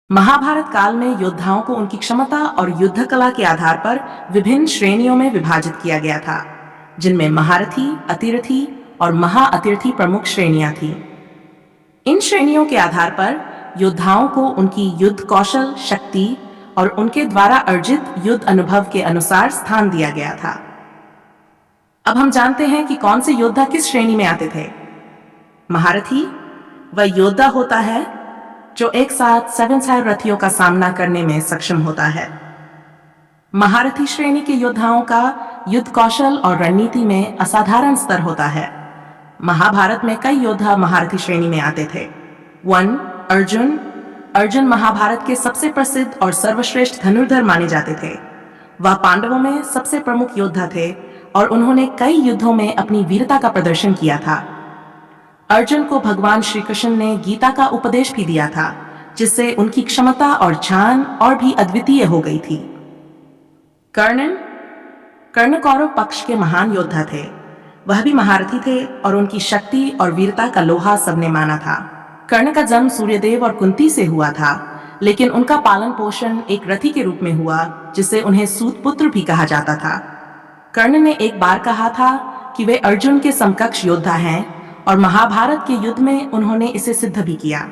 महाभारत काल में योद्धाओं को उनकी क्षमता और युद्ध कला के आधार पर विभिन्न श्रेणियों में विभाजित किया गया था, जिनमें महारथी, अतिरथी और महाअतिरथी प्रमुख श्रेणियां थीं। इन श्रेणियों के आधार पर योद्धाओं को उनकी युद्ध कौशल, शक्ति और उनके द्वारा अर्जित युद्ध अनुभव के अनुसार स्थान दिया गया था। अब हम जानते हैं कि कौन से योद्धा किस श्रेणी में आते थे। महारथी वह योद्धा होता है जो एक साथ 7 सारथियों का सामना करने में सक्षम होता है। महारथी श्रेणी के योद्धाओं का युद्ध कौशल और रणनीति में असाधारण स्तर होता है। महाभारत में कई योद्धा महारथी श्रेणी में आते थे। 1. अर्जुन। अर्जुन महाभारत के सबसे प्रसिद्ध और सर्वश्रेष्ठ धनुर्धर माने जाते थे। वह पांडवों में सबसे प्रमुख योद्धा थे और उन्होंने कई युद्धों में अपनी वीरता का प्रदर्शन किया था। अर्जुन को भगवान श्री कृष्ण ने गीता का उपदेश भी दिया था, जिससे उनकी क्षमता और ज्ञान और भी अद्वितीय हो गई थी। कर्ण कौरव पक्ष के महान योद्धा थे। वह भी महारथी थे और उनकी शक्ति और वीरता का लोहा सबने माना था। कर्ण का जन्म सूर्यदेव और कुंती से हुआ था, लेकिन उनका पालन पोषण एक रथी के रूप में हुआ, जिससे उन्हें सूतपुत्र भी कहा जाता था। कर्ण ने एक बार कहा था कि वे अर्जुन के समकक्ष योद्धा हैं और महाभारत के युद्ध में उन्होंने इसे सिद्ध भी किया।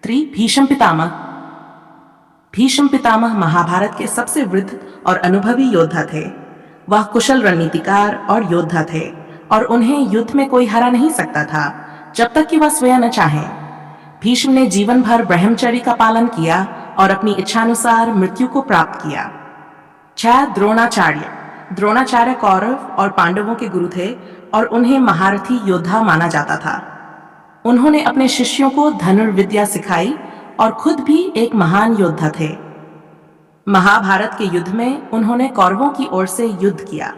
3. भीष्म पितामह। भीष्म पितामह महाभारत के सबसे वृद्ध और अनुभवी योद्धा थे। वह कुशल रणनीतिकार और योद्धा थे और उन्हें युद्ध में कोई हरा नहीं सकता था जब तक कि वह स्वयं न चाहे। भीष्म ने जीवन भर ब्रह्मचर्य का पालन किया और अपनी इच्छानुसार मृत्यु को प्राप्त किया। 6. द्रोणाचार्य। द्रोणाचार्य कौरव और पांडवों के गुरु थे और उन्हें महारथी योद्धा माना जाता था। उन्होंने अपने शिष्यों को धनुर्विद्या सिखाई और खुद भी एक महान योद्धा थे। महाभारत के युद्ध में उन्होंने कौरवों की ओर से युद्ध किया।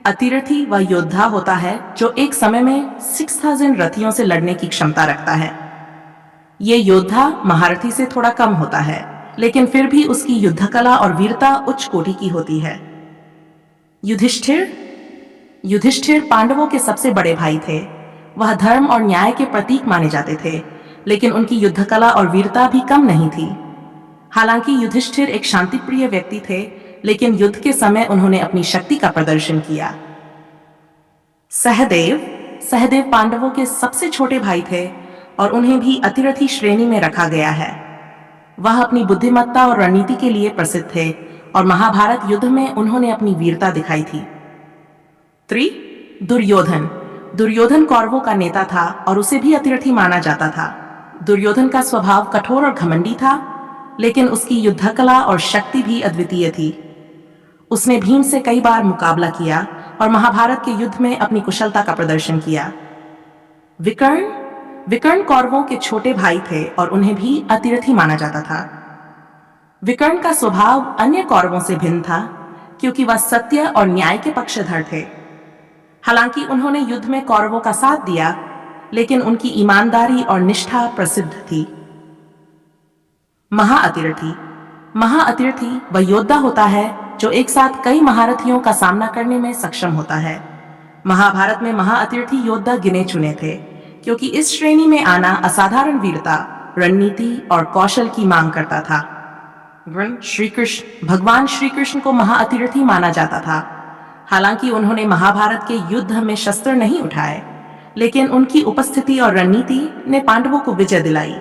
अतिरथी वह योद्धा होता है जो एक समय में 6000 रथियों से लड़ने की क्षमता रखता है। ये योद्धा महारथी से थोड़ा कम होता है, लेकिन फिर भी उसकी युद्ध कला और वीरता उच्च कोटि की होती है। युधिष्ठिर पांडवों के सबसे बड़े भाई थे। वह धर्म और न्याय के प्रतीक माने जाते थे, लेकिन उनकी युद्ध कला और वीरता भी कम नहीं थी। हालांकि युधिष्ठिर एक शांतिप्रिय व्यक्ति थे, लेकिन युद्ध के समय उन्होंने अपनी शक्ति का प्रदर्शन किया। सहदेव पांडवों के सबसे छोटे भाई थे और उन्हें भी अतिरथी श्रेणी में रखा गया है। वह अपनी बुद्धिमत्ता और रणनीति के लिए प्रसिद्ध थे और महाभारत युद्ध में उन्होंने अपनी वीरता दिखाई थी। 3. दुर्योधन कौरवों का नेता था और उसे भी अतिरथी माना जाता था। दुर्योधन का स्वभाव कठोर और घमंडी था, लेकिन उसकी युद्ध कला और शक्ति भी अद्वितीय थी। उसने भीम से कई बार मुकाबला किया और महाभारत के युद्ध में अपनी कुशलता का प्रदर्शन किया। विकर्ण कौरवों के छोटे भाई थे और उन्हें भी अतिरथी माना जाता था। विकर्ण का स्वभाव अन्य कौरवों से भिन्न था, क्योंकि वह सत्य और न्याय के पक्षधर थे। हालांकि उन्होंने युद्ध में कौरवों का साथ दिया, लेकिन उनकी ईमानदारी और निष्ठा प्रसिद्ध थी। महाअतिरथी वह योद्धा होता है जो एक साथ कई महारथियों का सामना करने में सक्षम होता है। महाभारत में महाअतिरथी योद्धा गिने चुने थे, क्योंकि इस श्रेणी में आना असाधारण वीरता, रणनीति और कौशल की मांग करता था। भगवान श्री कृष्ण को महाअतिरथी माना जाता था। हालांकि उन्होंने महाभारत के युद्ध में शस्त्र नहीं उठाए, लेकिन उनकी उपस्थिति और रणनीति ने पांडवों को विजय दिलाई।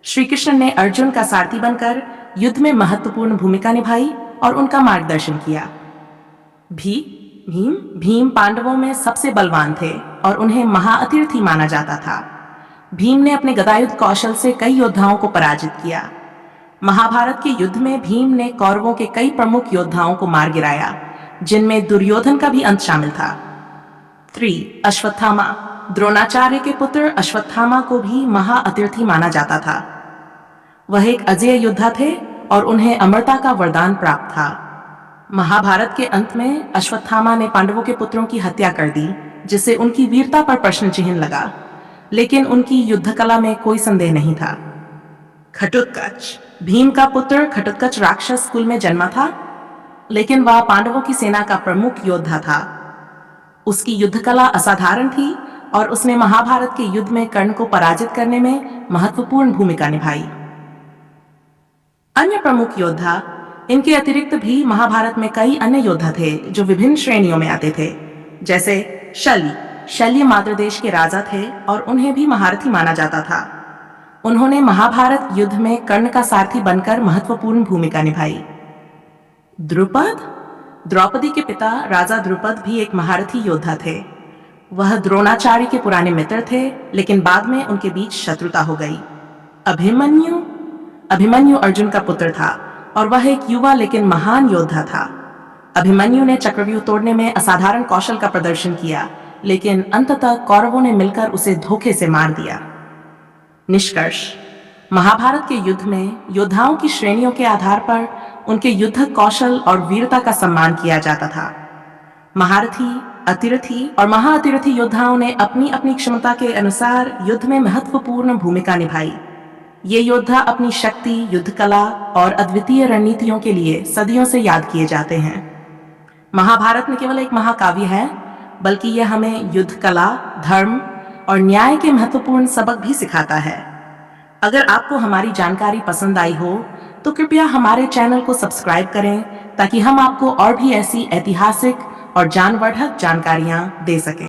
श्री कृष्ण ने अर्जुन का सारथी बनकर युद्ध में महत्वपूर्ण भूमिका निभाई और उनका मार्गदर्शन किया। भीम पांडवों में सबसे बलवान थे और उन्हें महाअतिरथी माना जाता था। भीम ने अपने गदायुद्ध कौशल से कई योद्धाओं को पराजित किया। महाभारत के युद्ध में भीम ने कौरवों के कई प्रमुख योद्धाओं को मार गिराया, जिनमें दुर्योधन का भी अंत शामिल था। 3. अश्वत्थामा। द्रोणाचार्य के पुत्र अश्वत्थामा को भी महाअतिरथी माना जाता था। वह एक अजेय योद्धा थे और उन्हें अमरता का वरदान प्राप्त था। महाभारत के अंत में अश्वत्थामा ने पांडवों के पुत्रों की हत्या कर दी, जिससे उनकी वीरता पर प्रश्न चिन्ह लगा, लेकिन उनकी युद्ध कला में कोई संदेह नहीं था। घटोत्कच। भीम का पुत्र घटोत्कच राक्षस कुल में जन्मा था, लेकिन वह पांडवों की सेना का प्रमुख योद्धा था। उसकी युद्ध कला असाधारण थी और उसने महाभारत के युद्ध में कर्ण को पराजित करने में महत्वपूर्ण भूमिका निभाई। अन्य प्रमुख योद्धा, इनके अतिरिक्त भी महाभारत में कई अन्य योद्धा थे जो विभिन्न श्रेणियों में आते थे, जैसे शल्य। शल्य माद्र देश के राजा थे और उन्हें भी महारथी माना जाता था। उन्होंने महाभारत युद्ध में कर्ण का सारथी बनकर महत्वपूर्ण भूमिका निभाई। द्रुपद, द्रौपदी के पिता राजा द्रुपद भी एक महारथी योद्धा थे। वह द्रोणाचार्य के पुराने मित्र थे, लेकिन बाद में उनके बीच शत्रुता हो गई। अभिमन्यु, अभिमन्यु अर्जुन का पुत्र था और वह एक युवा लेकिन महान योद्धा था। अभिमन्यु ने चक्रव्यूह तोड़ने में असाधारण कौशल का प्रदर्शन किया, लेकिन अंततः कौरवों ने मिलकर उसे धोखे से मार दिया। निष्कर्ष, महाभारत के युद्ध में योद्धाओं की श्रेणियों के आधार पर उनके युद्ध कौशल और वीरता का सम्मान किया जाता था। महारथी, अतिरथी और महाअतिरथी योद्धाओं ने अपनी अपनी क्षमता के अनुसार युद्ध में महत्वपूर्ण भूमिका निभाई। ये योद्धा अपनी शक्ति, युद्ध कला और अद्वितीय रणनीतियों के लिए सदियों से याद किए जाते हैं। महाभारत न केवल एक महाकाव्य है, बल्कि यह हमें युद्ध कला, धर्म और न्याय के महत्वपूर्ण सबक भी सिखाता है। अगर आपको हमारी जानकारी पसंद आई हो तो कृपया हमारे चैनल को सब्सक्राइब करें ताकि हम आपको और भी ऐसी ऐतिहासिक और ज्ञानवर्धक जानकारियां दे सकें।